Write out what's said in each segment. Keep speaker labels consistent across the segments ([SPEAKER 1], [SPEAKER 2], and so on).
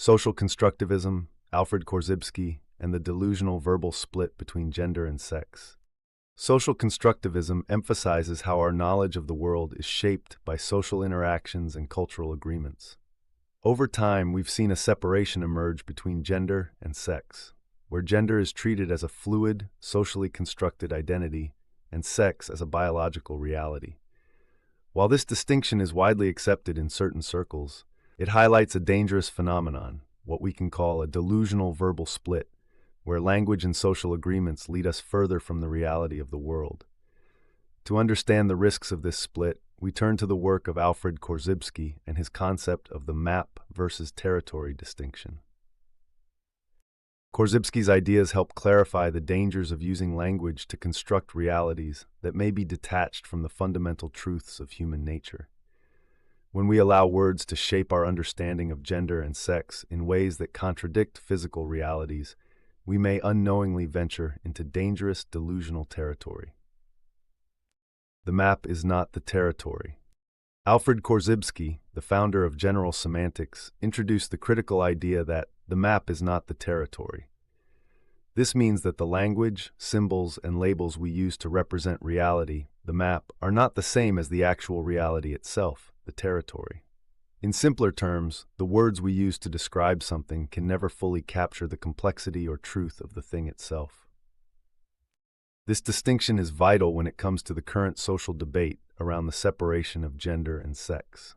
[SPEAKER 1] Social Constructivism, Alfred Korzybski, and the delusional verbal split between gender and sex. Social Constructivism emphasizes how our knowledge of the world is shaped by social interactions and cultural agreements. Over time, we've seen a separation emerge between gender and sex, where gender is treated as a fluid, socially constructed identity, and sex as a biological reality. While this distinction is widely accepted in certain circles, it highlights a dangerous phenomenon, what we can call a delusional verbal split, where language and social agreements lead us further from the reality of the world. To understand the risks of this split, we turn to the work of Alfred Korzybski and his concept of the map versus territory distinction. Korzybski's ideas help clarify the dangers of using language to construct realities that may be detached from the fundamental truths of human nature. When we allow words to shape our understanding of gender and sex in ways that contradict physical realities, we may unknowingly venture into dangerous delusional territory. The map is not the territory. Alfred Korzybski, the founder of general semantics, introduced the critical idea that the map is not the territory. This means that the language, symbols, and labels we use to represent reality, the map, are not the same as the actual reality itself, the territory. In simpler terms, the words we use to describe something can never fully capture the complexity or truth of the thing itself. This distinction is vital when it comes to the current social debate around the separation of gender and sex.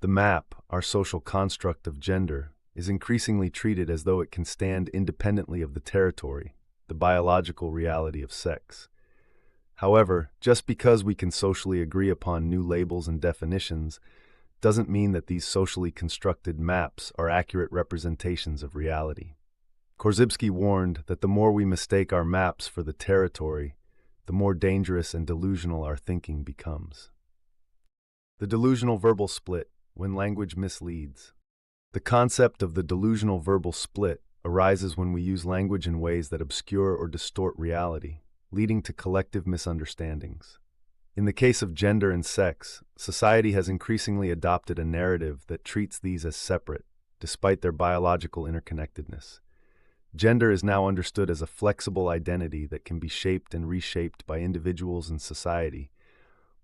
[SPEAKER 1] The map, our social construct of gender, is increasingly treated as though it can stand independently of the territory, the biological reality of sex. However, just because we can socially agree upon new labels and definitions doesn't mean that these socially constructed maps are accurate representations of reality. Korzybski warned that the more we mistake our maps for the territory, the more dangerous and delusional our thinking becomes. The delusional verbal split, when language misleads. The concept of the delusional verbal split arises when we use language in ways that obscure or distort reality, leading to collective misunderstandings. In the case of gender and sex, society has increasingly adopted a narrative that treats these as separate, despite their biological interconnectedness. Gender is now understood as a flexible identity that can be shaped and reshaped by individuals and society,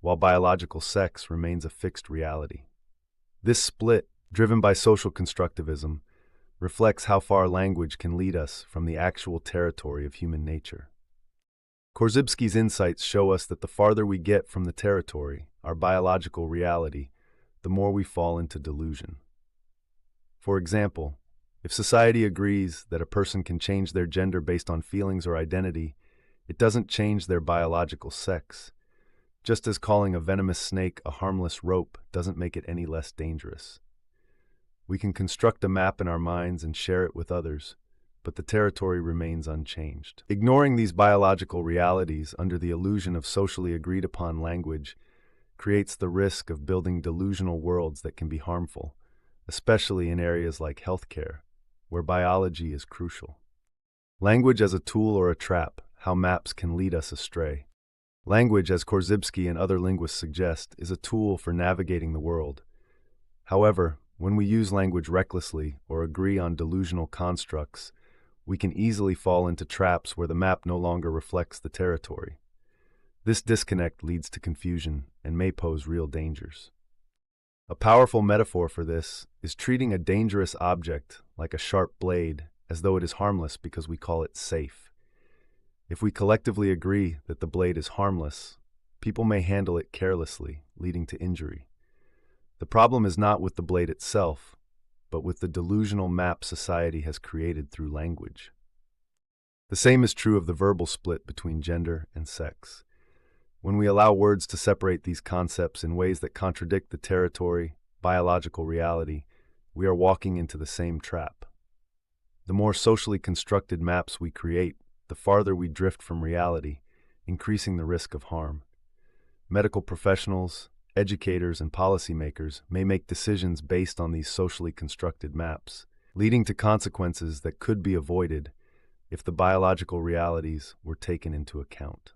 [SPEAKER 1] while biological sex remains a fixed reality. This split, driven by social constructivism, reflects how far language can lead us from the actual territory of human nature. Korzybski's insights show us that the farther we get from the territory, our biological reality, the more we fall into delusion. For example, if society agrees that a person can change their gender based on feelings or identity, it doesn't change their biological sex. Just as calling a venomous snake a harmless rope doesn't make it any less dangerous. We can construct a map in our minds and share it with others, but the territory remains unchanged. Ignoring these biological realities under the illusion of socially agreed upon language creates the risk of building delusional worlds that can be harmful, especially in areas like healthcare, where biology is crucial. Language as a tool or a trap, how maps can lead us astray. Language, as Korzybski and other linguists suggest, is a tool for navigating the world. However, when we use language recklessly or agree on delusional constructs, we can easily fall into traps where the map no longer reflects the territory. This disconnect leads to confusion and may pose real dangers. A powerful metaphor for this is treating a dangerous object, like a sharp blade, as though it is harmless because we call it safe. If we collectively agree that the blade is harmless, people may handle it carelessly, leading to injury. The problem is not with the blade itself, but with the delusional map society has created through language. The same is true of the verbal split between gender and sex. When we allow words to separate these concepts in ways that contradict the territory, biological reality, we are walking into the same trap. The more socially constructed maps we create, the farther we drift from reality, increasing the risk of harm. Medical professionals, educators, and policymakers may make decisions based on these socially constructed maps, leading to consequences that could be avoided if the biological realities were taken into account.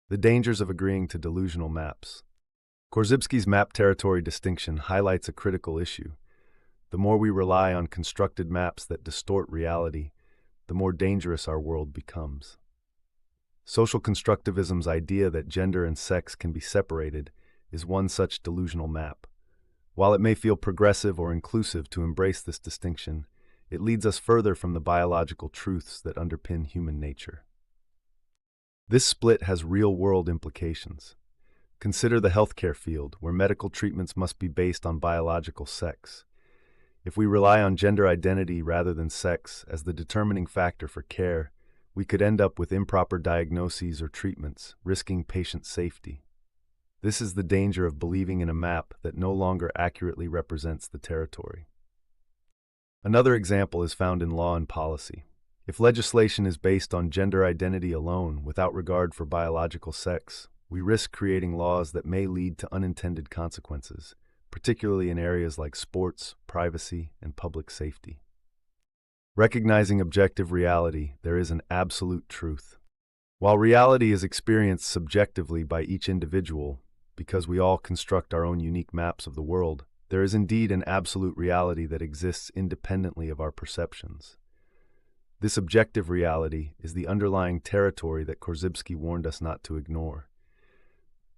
[SPEAKER 1] The dangers of agreeing to delusional maps. Korzybski's map territory distinction highlights a critical issue. The more we rely on constructed maps that distort reality, the more dangerous our world becomes. Social constructivism's idea that gender and sex can be separated is one such delusional map. While it may feel progressive or inclusive to embrace this distinction, it leads us further from the biological truths that underpin human nature. This split has real-world implications. Consider the healthcare field, where medical treatments must be based on biological sex. If we rely on gender identity rather than sex as the determining factor for care, we could end up with improper diagnoses or treatments, risking patient safety. This is the danger of believing in a map that no longer accurately represents the territory. Another example is found in law and policy. If legislation is based on gender identity alone, without regard for biological sex, we risk creating laws that may lead to unintended consequences, particularly in areas like sports, privacy, and public safety. Recognizing objective reality, there is an absolute truth. While reality is experienced subjectively by each individual, because we all construct our own unique maps of the world, there is indeed an absolute reality that exists independently of our perceptions. This objective reality is the underlying territory that Korzybski warned us not to ignore.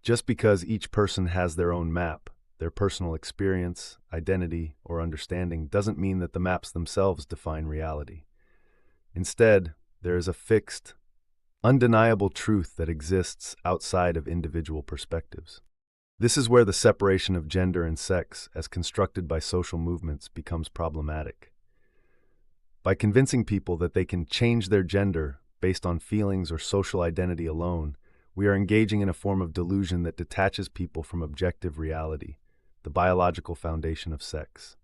[SPEAKER 1] Just because each person has their own map, their personal experience, identity, or understanding doesn't mean that the maps themselves define reality. Instead, there is a fixed, undeniable truth that exists outside of individual perspectives. This is where the separation of gender and sex, as constructed by social movements, becomes problematic. By convincing people that they can change their gender based on feelings or social identity alone, we are engaging in a form of delusion that detaches people from objective reality, the biological foundation of sex.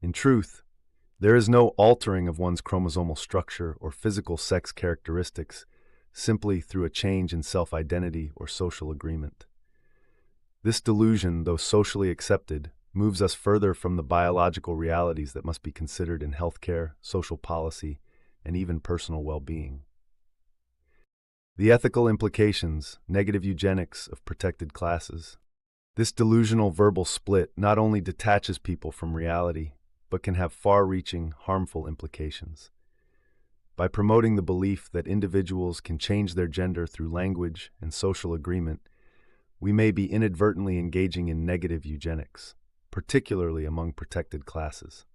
[SPEAKER 1] In truth, there is no altering of one's chromosomal structure or physical sex characteristics simply through a change in self-identity or social agreement. This delusion, though socially accepted, moves us further from the biological realities that must be considered in healthcare, social policy, and even personal well-being. The ethical implications, negative eugenics of protected classes. This delusional verbal split not only detaches people from reality, but can have far-reaching, harmful implications. By promoting the belief that individuals can change their gender through language and social agreement, we may be inadvertently engaging in negative eugenics, particularly among protected classes.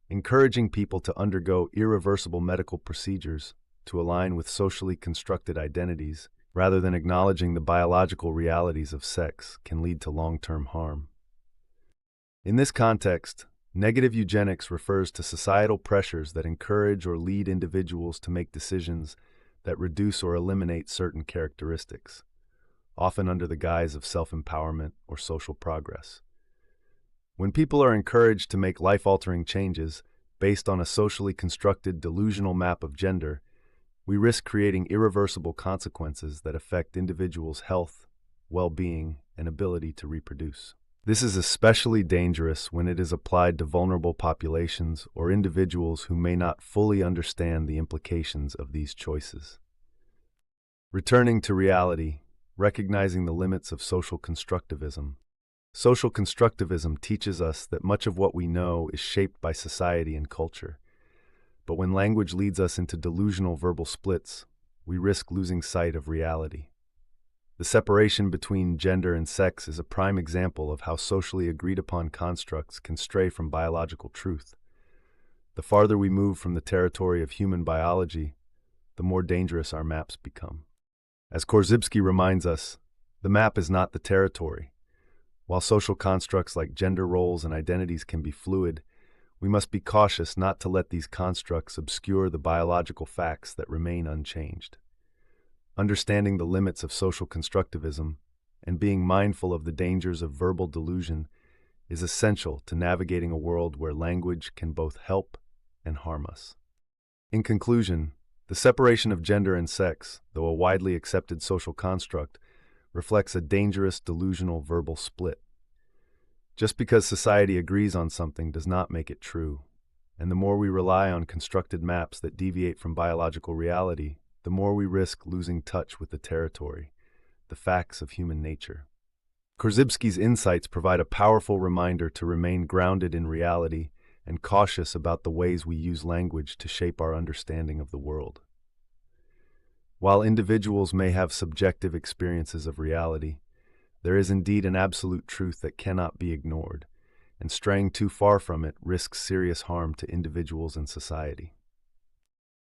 [SPEAKER 1] Encouraging people to undergo irreversible medical procedures to align with socially constructed identities, rather than acknowledging the biological realities of sex, can lead to long-term harm. In this context, negative eugenics refers to societal pressures that encourage or lead individuals to make decisions that reduce or eliminate certain characteristics, often under the guise of self-empowerment or social progress. When people are encouraged to make life-altering changes based on a socially constructed delusional map of gender, we risk creating irreversible consequences that affect individuals' health, well-being, and ability to reproduce. This is especially dangerous when it is applied to vulnerable populations or individuals who may not fully understand the implications of these choices. Returning to reality, recognizing the limits of social constructivism. Social constructivism teaches us that much of what we know is shaped by society and culture. But when language leads us into delusional verbal splits, we risk losing sight of reality. The separation between gender and sex is a prime example of how socially agreed-upon constructs can stray from biological truth. The farther we move from the territory of human biology, the more dangerous our maps become. As Korzybski reminds us, the map is not the territory. While social constructs like gender roles and identities can be fluid, we must be cautious not to let these constructs obscure the biological facts that remain unchanged. Understanding the limits of social constructivism and being mindful of the dangers of verbal delusion is essential to navigating a world where language can both help and harm us. In conclusion, the separation of gender and sex, though a widely accepted social construct, reflects a dangerous delusional verbal split. Just because society agrees on something does not make it true, and the more we rely on constructed maps that deviate from biological reality, the more we risk losing touch with the territory, the facts of human nature. Korzybski's insights provide a powerful reminder to remain grounded in reality and cautious about the ways we use language to shape our understanding of the world. While individuals may have subjective experiences of reality, there is indeed an absolute truth that cannot be ignored, and straying too far from it risks serious harm to individuals and society.